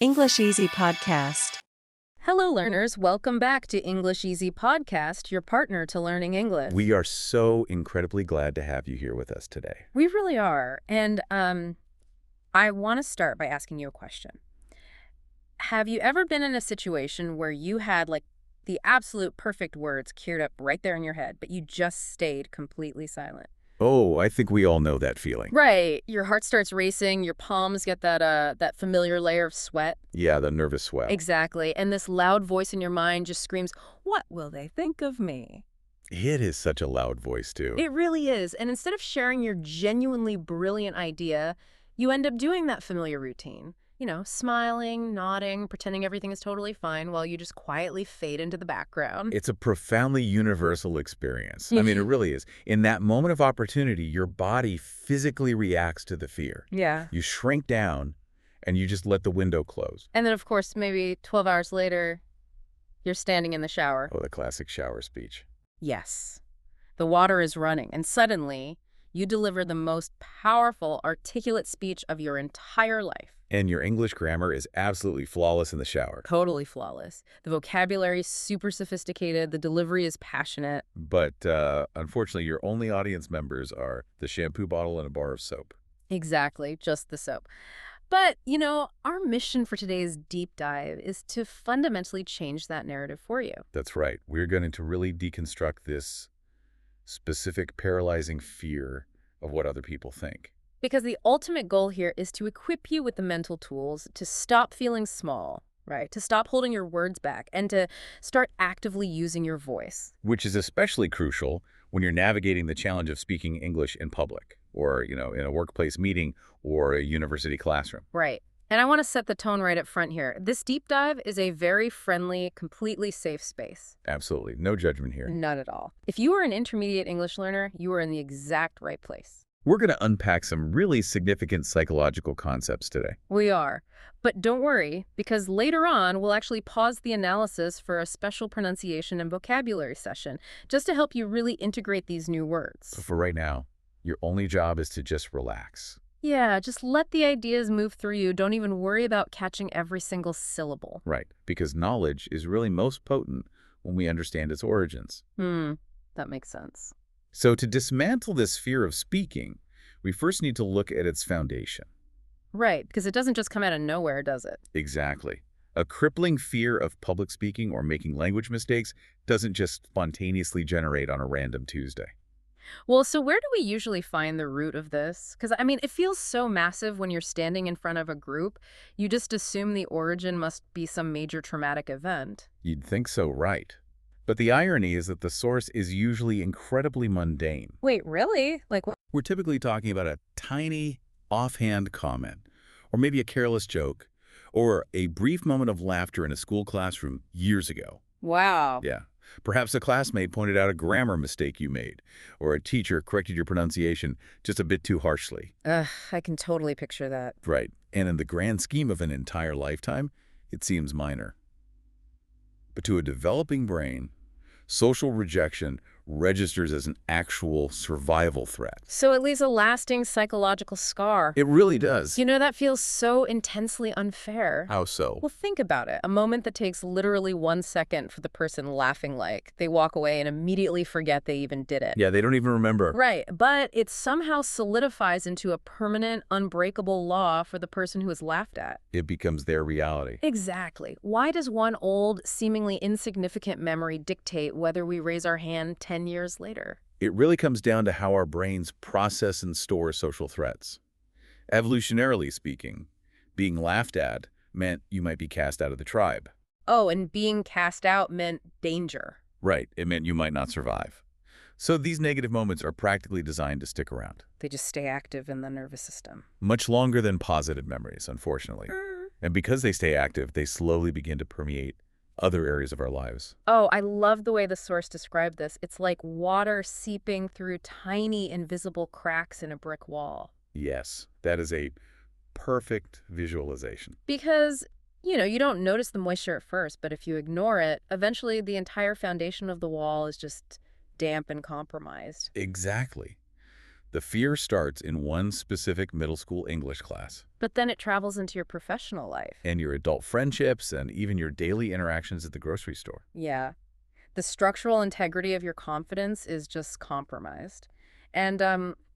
English Easy Podcast. Hello, learners. Welcome back to English Easy Podcast, your partner to learning English. We are so incredibly glad to have you here with us today. We really are. And I want to start by asking you a question. Have you ever been in a situation where you had the absolute perfect words queued up right there in your head, but you just stayed completely silent? Oh, I think we all know that feeling. Right. Your heart starts racing, your palms get that familiar layer of sweat. Yeah, the nervous sweat. Exactly. And this loud voice in your mind just screams, "What will they think of me?" It is such a loud voice, too. It really is. And instead of sharing your genuinely brilliant idea, you end up doing that familiar routine. Smiling, nodding, pretending everything is totally fine while you just quietly fade into the background. It's a profoundly universal experience. I mean, it really is. In that moment of opportunity, your body physically reacts to the fear. Yeah. You shrink down, and you just let the window close. And then, of course, maybe 12 hours later, you're standing in the shower. Oh, the classic shower speech. Yes. The water is running, and suddenly, you deliver the most powerful, articulate speech of your entire life. And your English grammar is absolutely flawless in the shower. Totally flawless. The vocabulary is super sophisticated. The delivery is passionate. But unfortunately, your only audience members are the shampoo bottle and a bar of soap. Exactly, just the soap. But, our mission for today's deep dive is to fundamentally change that narrative for you. That's right. We're going to really deconstruct this specific paralyzing fear of what other people think. Because the ultimate goal here is to equip you with the mental tools to stop feeling small, right? To stop holding your words back and to start actively using your voice. Which is especially crucial when you're navigating the challenge of speaking English in public or, in a workplace meeting or a university classroom. Right. And I want to set the tone right up front here. This deep dive is a very friendly, completely safe space. Absolutely. No judgment here. None at all. If you are an intermediate English learner, you are in the exact right place. We're going to unpack some really significant psychological concepts today. We are. But don't worry, because later on, we'll actually pause the analysis for a special pronunciation and vocabulary session, just to help you really integrate these new words. So for right now, your only job is to just relax. Yeah, just let the ideas move through you. Don't even worry about catching every single syllable. Right, because knowledge is really most potent when we understand its origins. That makes sense. So to dismantle this fear of speaking, we first need to look at its foundation. Right, because it doesn't just come out of nowhere, does it? Exactly. A crippling fear of public speaking or making language mistakes doesn't just spontaneously generate on a random Tuesday. Well, so where do we usually find the root of this? Because, it feels so massive when you're standing in front of a group. You just assume the origin must be some major traumatic event. You'd think so, right? But the irony is that the source is usually incredibly mundane. Wait, really? Like what? We're typically talking about a tiny, offhand comment, or maybe a careless joke, or a brief moment of laughter in a school classroom years ago. Wow. Yeah. Perhaps a classmate pointed out a grammar mistake you made, or a teacher corrected your pronunciation just a bit too harshly. I can totally picture that. Right. And in the grand scheme of an entire lifetime, it seems minor. But to a developing brain, social rejection registers as an actual survival threat. So it leaves a lasting psychological scar. It really does. That feels so intensely unfair. How so? Well, think about it. A moment that takes literally 1 second for the person laughing they walk away and immediately forget they even did it. Yeah, they don't even remember. Right, but it somehow solidifies into a permanent, unbreakable law for the person who is laughed at. It becomes their reality. Exactly. Why does one old, seemingly insignificant memory dictate whether we raise our hand 10 years later? It really comes down to how our brains process and store social threats. Evolutionarily speaking, being laughed at meant you might be cast out of the tribe. Oh, and being cast out meant danger. Right, it meant you might not survive. So these negative moments are practically designed to stick around. They just stay active in the nervous system. Much longer than positive memories, unfortunately. And because they stay active, they slowly begin to permeate other areas of our lives. Oh, I love the way the source described this. It's like water seeping through tiny, invisible cracks in a brick wall. Yes, that is a perfect visualization. Because, you don't notice the moisture at first, but if you ignore it, eventually the entire foundation of the wall is just damp and compromised. Exactly. The fear starts in one specific middle school English class. But then it travels into your professional life. And your adult friendships and even your daily interactions at the grocery store. Yeah. The structural integrity of your confidence is just compromised. And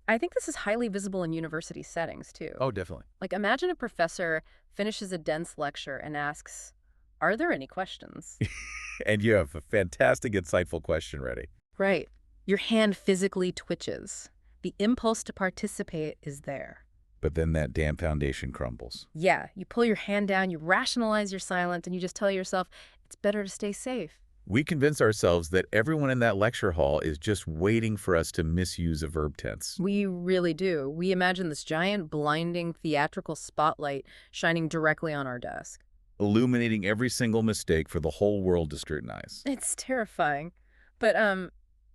I think this is highly visible in university settings, too. Oh, definitely. Like, imagine a professor finishes a dense lecture and asks, "Are there any questions?" And you have a fantastic, insightful question ready. Right. Your hand physically twitches. The impulse to participate is there. But then that damn foundation crumbles. Yeah, you pull your hand down, you rationalize your silence, and you just tell yourself, it's better to stay safe. We convince ourselves that everyone in that lecture hall is just waiting for us to misuse a verb tense. We really do. We imagine this giant, blinding, theatrical spotlight shining directly on our desk. Illuminating every single mistake for the whole world to scrutinize. It's terrifying. But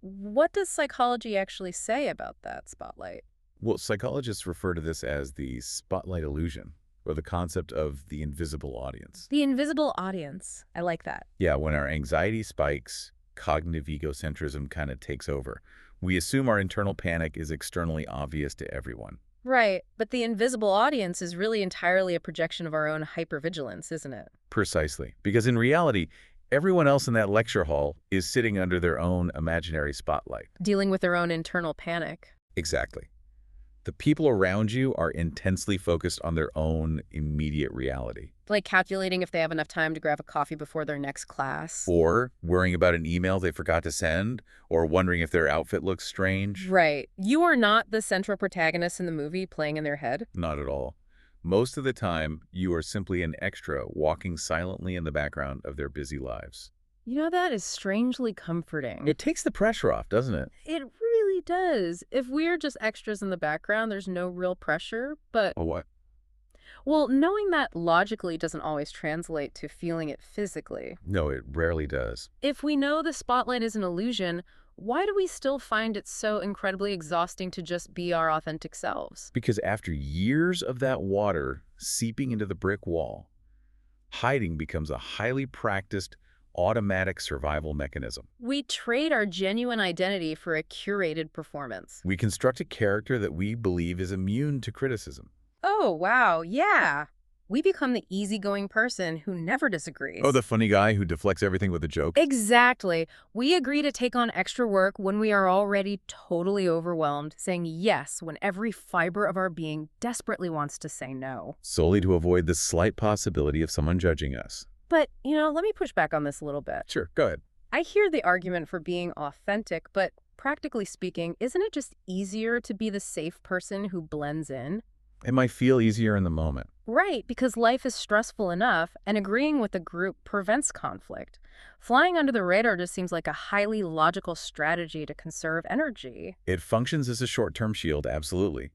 what does psychology actually say about that spotlight? Well, psychologists refer to this as the spotlight illusion, or the concept of the invisible audience. The invisible audience. I like that. Yeah, when our anxiety spikes, cognitive egocentrism kind of takes over. We assume our internal panic is externally obvious to everyone. Right, but the invisible audience is really entirely a projection of our own hypervigilance, isn't it? Precisely. Because in reality, everyone else in that lecture hall is sitting under their own imaginary spotlight. Dealing with their own internal panic. Exactly. The people around you are intensely focused on their own immediate reality. Like calculating if they have enough time to grab a coffee before their next class. Or worrying about an email they forgot to send, or wondering if their outfit looks strange. Right. You are not the central protagonist in the movie playing in their head. Not at all. Most of the time, you are simply an extra walking silently in the background of their busy lives. You know, that is strangely comforting. It takes the pressure off, doesn't it? It really does. If we're just extras in the background, there's no real pressure, but... Oh, what? Well, knowing that logically doesn't always translate to feeling it physically. No, it rarely does. If we know the spotlight is an illusion, why do we still find it so incredibly exhausting to just be our authentic selves? Because after years of that water seeping into the brick wall, hiding becomes a highly practiced, automatic survival mechanism. We trade our genuine identity for a curated performance. We construct a character that we believe is immune to criticism. Oh, wow, yeah. We become the easygoing person who never disagrees. Oh, the funny guy who deflects everything with a joke? Exactly. We agree to take on extra work when we are already totally overwhelmed, saying yes when every fiber of our being desperately wants to say no. Solely to avoid the slight possibility of someone judging us. But, let me push back on this a little bit. Sure, go ahead. I hear the argument for being authentic, but practically speaking, isn't it just easier to be the safe person who blends in? It might feel easier in the moment. Right, because life is stressful enough, and agreeing with a group prevents conflict. Flying under the radar just seems like a highly logical strategy to conserve energy. It functions as a short-term shield, absolutely.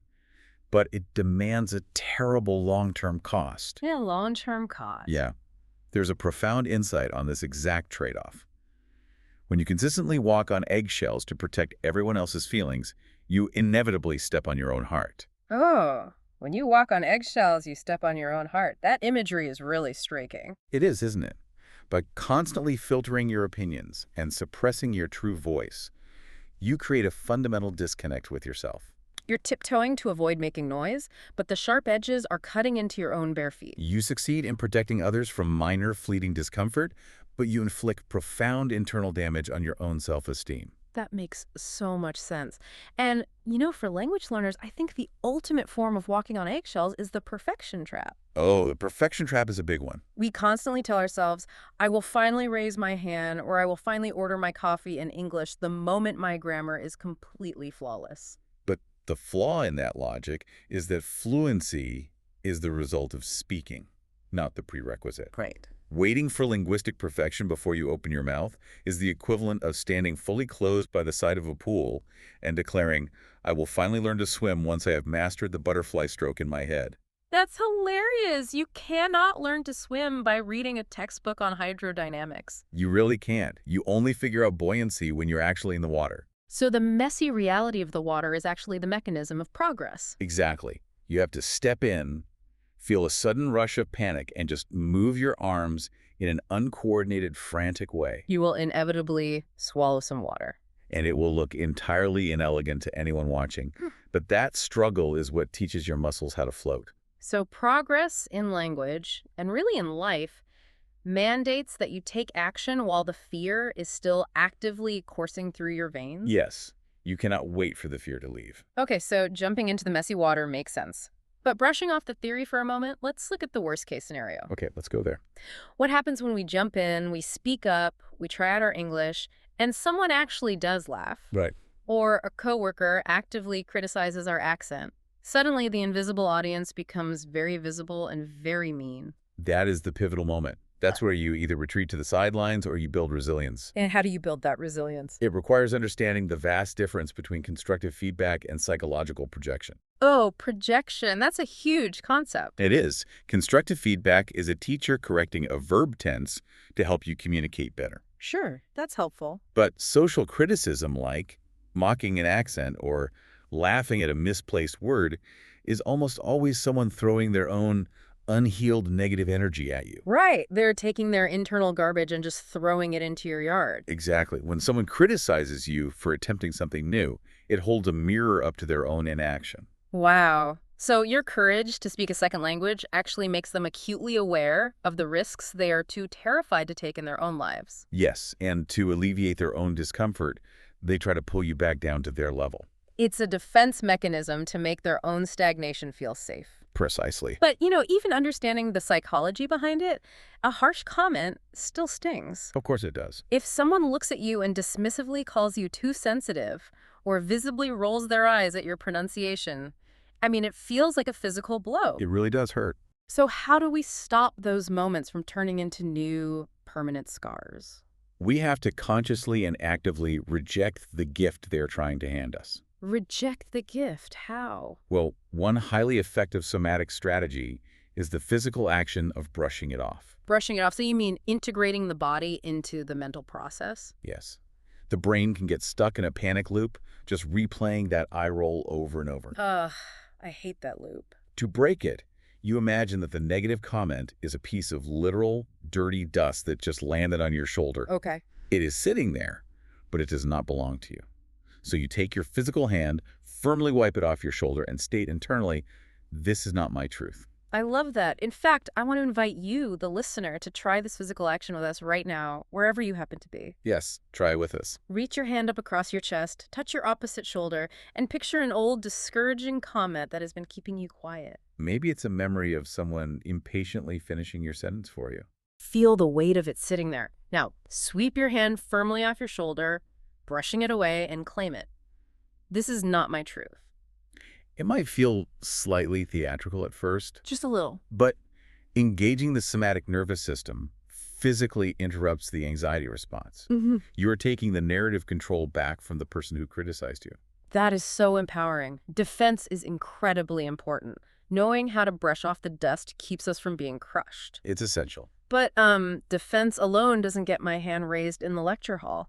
But it demands a terrible long-term cost. Yeah, long-term cost. Yeah. There's a profound insight on this exact trade-off. When you consistently walk on eggshells to protect everyone else's feelings, you inevitably step on your own heart. Oh, when you walk on eggshells, you step on your own heart. That imagery is really striking. It is, isn't it? By constantly filtering your opinions and suppressing your true voice, you create a fundamental disconnect with yourself. You're tiptoeing to avoid making noise, but the sharp edges are cutting into your own bare feet. You succeed in protecting others from minor, fleeting discomfort, but you inflict profound internal damage on your own self-esteem. That makes so much sense. And, for language learners, I think the ultimate form of walking on eggshells is the perfection trap. Oh, the perfection trap is a big one. We constantly tell ourselves, I will finally raise my hand, or I will finally order my coffee in English the moment my grammar is completely flawless. But the flaw in that logic is that fluency is the result of speaking, not the prerequisite. Right. Waiting for linguistic perfection before you open your mouth is the equivalent of standing fully clothed by the side of a pool and declaring, I will finally learn to swim once I have mastered the butterfly stroke in my head. That's hilarious. You cannot learn to swim by reading a textbook on hydrodynamics. You really can't. You only figure out buoyancy when you're actually in the water. So the messy reality of the water is actually the mechanism of progress. Exactly. You have to step in, feel a sudden rush of panic, and just move your arms in an uncoordinated, frantic way. You will inevitably swallow some water. and it will look entirely inelegant to anyone watching. But that struggle is what teaches your muscles how to float. So progress in language, and really in life, mandates that you take action while the fear is still actively coursing through your veins? Yes, you cannot wait for the fear to leave. Okay, so jumping into the messy water makes sense. But brushing off the theory for a moment, let's look at the worst case scenario. Okay, let's go there. What happens when we jump in, we speak up, we try out our English, and someone actually does laugh? Right. Or a coworker actively criticizes our accent? Suddenly, the invisible audience becomes very visible and very mean. That is the pivotal moment. That's where you either retreat to the sidelines or you build resilience. And how do you build that resilience? It requires understanding the vast difference between constructive feedback and psychological projection. Oh, projection. That's a huge concept. It is. Constructive feedback is a teacher correcting a verb tense to help you communicate better. Sure, that's helpful. But social criticism, like mocking an accent or laughing at a misplaced word, is almost always someone throwing their own unhealed negative energy at you. Right. They're taking their internal garbage and just throwing it into your yard. Exactly. When someone criticizes you for attempting something new, it holds a mirror up to their own inaction. Wow. So your courage to speak a second language actually makes them acutely aware of the risks they are too terrified to take in their own lives. Yes, and to alleviate their own discomfort, they try to pull you back down to their level. It's a defense mechanism to make their own stagnation feel safe. Precisely. But, even understanding the psychology behind it, a harsh comment still stings. Of course it does. If someone looks at you and dismissively calls you too sensitive or visibly rolls their eyes at your pronunciation, it feels like a physical blow. It really does hurt. So how do we stop those moments from turning into new permanent scars? We have to consciously and actively reject the gift they're trying to hand us. Reject the gift. How? Well, one highly effective somatic strategy is the physical action of brushing it off. Brushing it off. So you mean integrating the body into the mental process? Yes. The brain can get stuck in a panic loop, just replaying that eye roll over and over. Ugh, I hate that loop. To break it, you imagine that the negative comment is a piece of literal, dirty dust that just landed on your shoulder. Okay. It is sitting there, but it does not belong to you. So you take your physical hand, firmly wipe it off your shoulder, and state internally, this is not my truth. I love that. In fact, I want to invite you, the listener, to try this physical action with us right now, wherever you happen to be. Yes, try with us. Reach your hand up across your chest, touch your opposite shoulder, and picture an old, discouraging comment that has been keeping you quiet. Maybe it's a memory of someone impatiently finishing your sentence for you. Feel the weight of it sitting there. Now, sweep your hand firmly off your shoulder, brushing it away, and claim it. This is not my truth. It might feel slightly theatrical at first, Just a little. but engaging the somatic nervous system physically interrupts the anxiety response. You are taking the narrative control back from the person who criticized you. That is so empowering. Defense is incredibly important. Knowing how to brush off the dust keeps us from being crushed. It's essential. But defense alone doesn't get my hand raised in the lecture hall.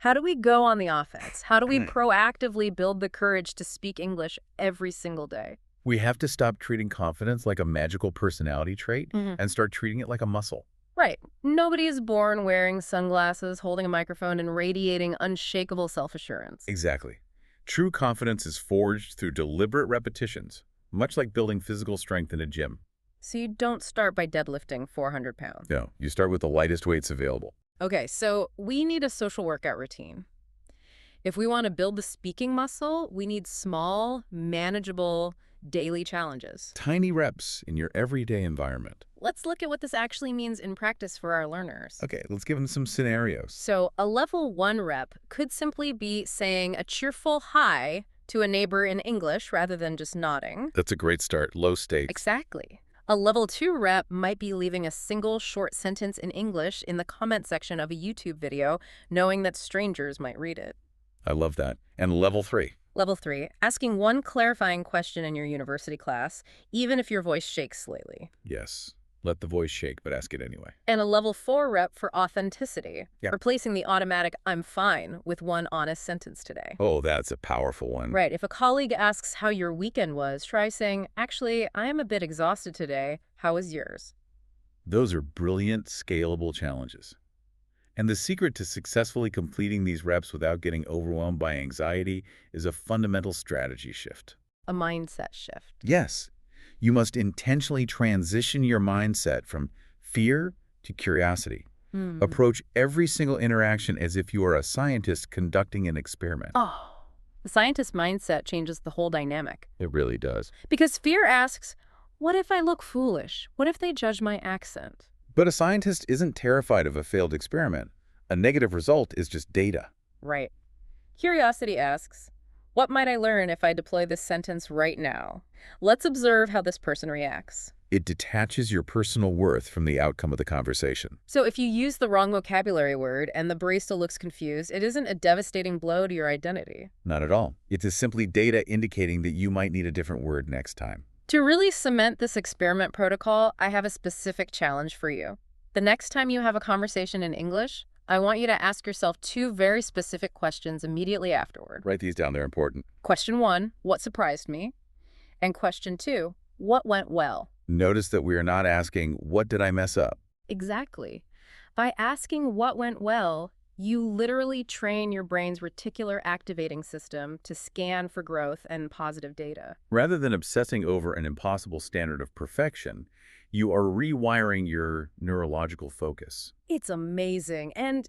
How do we go on the offense? How do we proactively build the courage to speak English every single day? We have to stop treating confidence like a magical personality trait and start treating it like a muscle. Right. Nobody is born wearing sunglasses, holding a microphone, and radiating unshakable self-assurance. Exactly. True confidence is forged through deliberate repetitions, much like building physical strength in a gym. So you don't start by deadlifting 400 pounds. No, you start with the lightest weights available. Okay, so we need a social workout routine. If we want to build the speaking muscle, we need small, manageable, daily challenges. Tiny reps in your everyday environment. Let's look at what this actually means in practice for our learners. Okay, let's give them some scenarios. So a level 1 rep could simply be saying a cheerful hi to a neighbor in English rather than just nodding. That's a great start. Low stakes. Exactly. A level 2 rep might be leaving a single short sentence in English in the comment section of a YouTube video, knowing that strangers might read it. I love that. And level 3. Level 3, asking one clarifying question in your university class, even if your voice shakes slightly. Yes. Let the voice shake, but ask it anyway. And a level 4 rep for authenticity, Yeah. replacing the automatic "I'm fine" with one honest sentence today. Oh, that's a powerful one. Right. If a colleague asks how your weekend was, try saying, "Actually, I am a bit exhausted today. How was yours?" Those are brilliant, scalable challenges. And the secret to successfully completing these reps without getting overwhelmed by anxiety is a fundamental strategy shift. A mindset shift. Yes, you must intentionally transition your mindset from fear to curiosity. Hmm. Approach every single interaction as if you are a scientist conducting an experiment. Oh, the scientist mindset changes the whole dynamic. It really does. Because fear asks, what if I look foolish? What if they judge my accent? But a scientist isn't terrified of a failed experiment. A negative result is just data. Right. Curiosity asks, what might I learn if I deploy this sentence right now? Let's observe how this person reacts. It detaches your personal worth from the outcome of the conversation. So if you use the wrong vocabulary word and the barista looks confused, it isn't a devastating blow to your identity. Not at all. It is simply data indicating that you might need a different word next time. To really cement this experiment protocol, I have a specific challenge for you. The next time you have a conversation in English, I want you to ask yourself two very specific questions immediately afterward. Write these down, they're important. Question 1, what surprised me? And question 2, what went well? Notice that we are not asking, what did I mess up? Exactly. By asking what went well, you literally train your brain's reticular activating system to scan for growth and positive data. Rather than obsessing over an impossible standard of perfection, you are rewiring your neurological focus. It's amazing. And,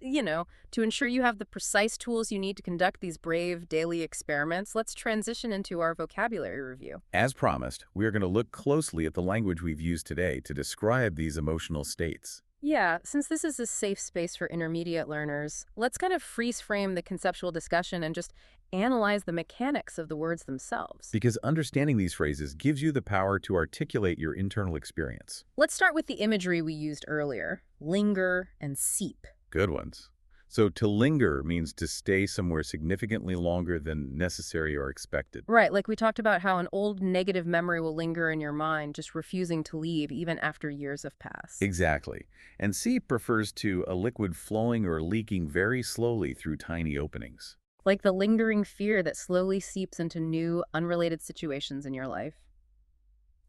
to ensure you have the precise tools you need to conduct these brave daily experiments, let's transition into our vocabulary review. As promised, we are going to look closely at the language we've used today to describe these emotional states. Yeah, since this is a safe space for intermediate learners, let's kind of freeze frame the conceptual discussion and just analyze the mechanics of the words themselves. Because understanding these phrases gives you the power to articulate your internal experience. Let's start with the imagery we used earlier, linger and seep. Good ones. So to linger means to stay somewhere significantly longer than necessary or expected. Right, like we talked about how an old negative memory will linger in your mind, just refusing to leave even after years have passed. Exactly. And seep refers to a liquid flowing or leaking very slowly through tiny openings. Like the lingering fear that slowly seeps into new, unrelated situations in your life.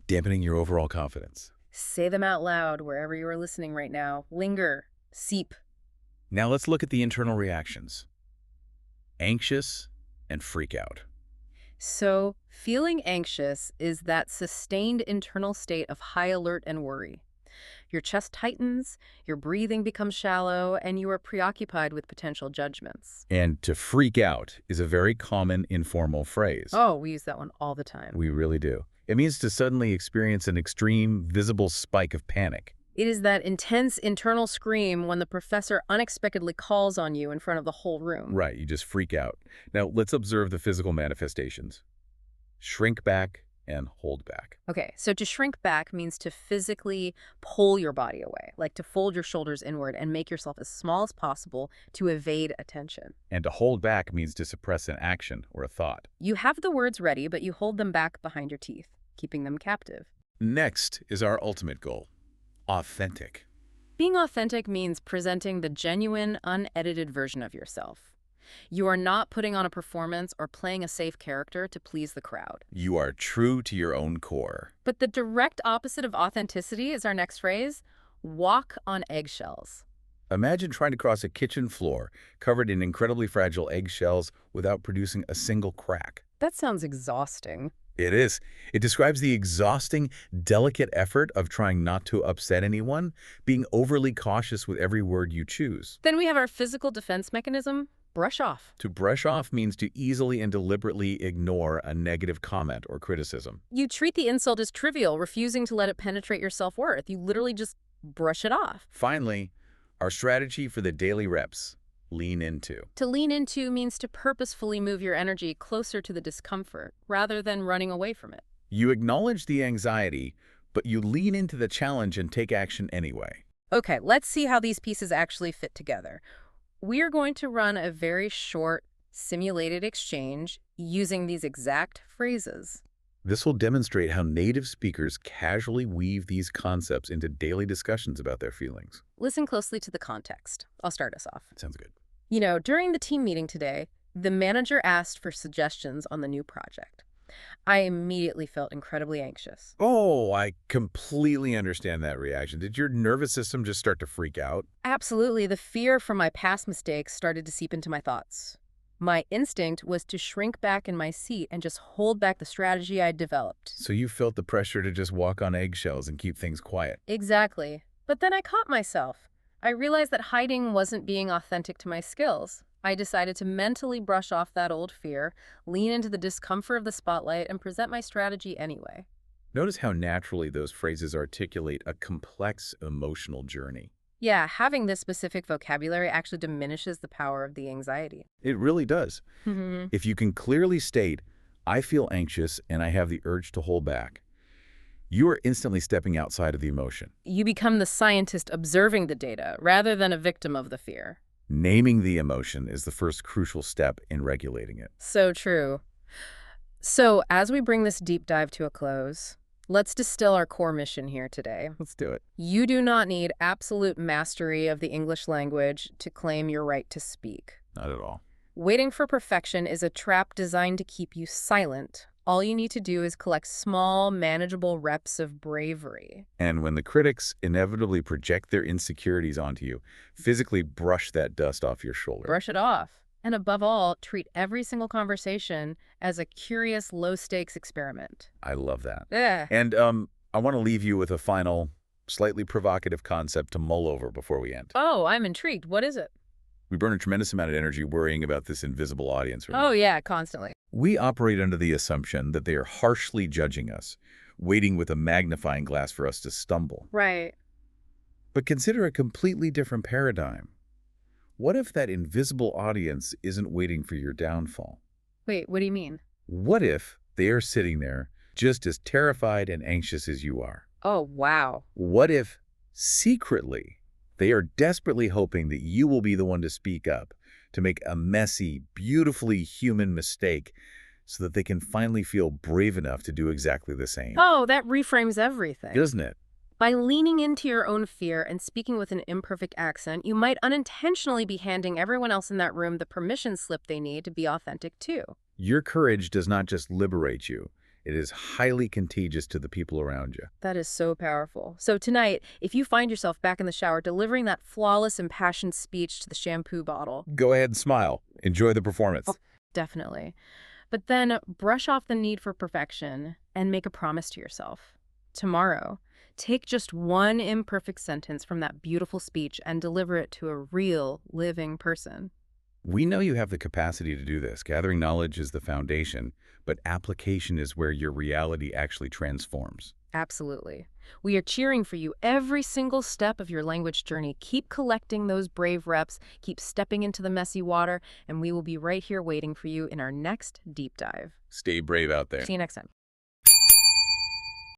Dampening your overall confidence. Say them out loud wherever you are listening right now. Linger, seep. Now let's look at the internal reactions. Anxious and freak out. So, feeling anxious is that sustained internal state of high alert and worry. Your chest tightens, your breathing becomes shallow, and you are preoccupied with potential judgments. And to freak out is a very common informal phrase. Oh, we use that one all the time. We really do. It means to suddenly experience an extreme, visible spike of panic. It is that intense internal scream when the professor unexpectedly calls on you in front of the whole room. Right, you just freak out. Now let's observe the physical manifestations. Shrink back and hold back. Okay, so to shrink back means to physically pull your body away, like to fold your shoulders inward and make yourself as small as possible to evade attention. And to hold back means to suppress an action or a thought. You have the words ready, but you hold them back behind your teeth, keeping them captive. Next is our ultimate goal. Authentic. Being authentic means presenting the genuine, unedited version of yourself. You are not putting on a performance or playing a safe character to please the crowd. You are true to your own core. But the direct opposite of authenticity is our next phrase, walk on eggshells. Imagine trying to cross a kitchen floor covered in incredibly fragile eggshells without producing a single crack. That sounds exhausting. It is. It describes the exhausting, delicate effort of trying not to upset anyone, being overly cautious with every word you choose. Then we have our physical defense mechanism, brush off. To brush off means to easily and deliberately ignore a negative comment or criticism. You treat the insult as trivial, refusing to let it penetrate your self-worth. You literally just brush it off. Finally, our strategy for the daily reps. Lean into. To lean into means to purposefully move your energy closer to the discomfort, rather than running away from it. You acknowledge the anxiety, but you lean into the challenge and take action anyway. Okay, let's see how these pieces actually fit together. We are going to run a very short, simulated exchange using these exact phrases. This will demonstrate how native speakers casually weave these concepts into daily discussions about their feelings. Listen closely to the context. I'll start us off. Sounds good. During the team meeting today, the manager asked for suggestions on the new project. I immediately felt incredibly anxious. Oh, I completely understand that reaction. Did your nervous system just start to freak out? Absolutely, the fear from my past mistakes started to seep into my thoughts. My instinct was to shrink back in my seat and just hold back the strategy I'd developed. So you felt the pressure to just walk on eggshells and keep things quiet. Exactly. But then I caught myself. I realized that hiding wasn't being authentic to my skills. I decided to mentally brush off that old fear, lean into the discomfort of the spotlight, and present my strategy anyway. Notice how naturally those phrases articulate a complex emotional journey. Yeah, having this specific vocabulary actually diminishes the power of the anxiety. It really does. Hmm. If you can clearly state, I feel anxious and I have the urge to hold back, you are instantly stepping outside of the emotion. You become the scientist observing the data rather than a victim of the fear. Naming the emotion is the first crucial step in regulating it. So true. So, as we bring this deep dive to a close, let's distill our core mission here today. Let's do it. You do not need absolute mastery of the English language to claim your right to speak. Not at all. Waiting for perfection is a trap designed to keep you silent. All you need to do is collect small, manageable reps of bravery. And when the critics inevitably project their insecurities onto you, physically brush that dust off your shoulder. Brush it off. And above all, treat every single conversation as a curious, low-stakes experiment. I love that. Yeah. And I want to leave you with a final, slightly provocative concept to mull over before we end. Oh, I'm intrigued. What is it? We burn a tremendous amount of energy worrying about this invisible audience. Right? Oh, yeah, constantly. We operate under the assumption that they are harshly judging us, waiting with a magnifying glass for us to stumble. Right. But consider a completely different paradigm. What if that invisible audience isn't waiting for your downfall? Wait, what do you mean? What if they are sitting there just as terrified and anxious as you are? Oh, wow. What if, secretly, they are desperately hoping that you will be the one to speak up, to make a messy, beautifully human mistake so that they can finally feel brave enough to do exactly the same? Oh, that reframes everything. Doesn't it? By leaning into your own fear and speaking with an imperfect accent, you might unintentionally be handing everyone else in that room the permission slip they need to be authentic too. Your courage does not just liberate you. It is highly contagious to the people around you. That is so powerful. So tonight, if you find yourself back in the shower delivering that flawless, impassioned speech to the shampoo bottle, Go ahead and smile. Enjoy the performance. definitely. But then brush off the need for perfection and make a promise to yourself. Tomorrow, take just one imperfect sentence from that beautiful speech and deliver it to a real, living person. We know you have the capacity to do this. Gathering knowledge is the foundation, but application is where your reality actually transforms. Absolutely. We are cheering for you every single step of your language journey. Keep collecting those brave reps, keep stepping into the messy water, and we will be right here waiting for you in our next deep dive. Stay brave out there. See you next time.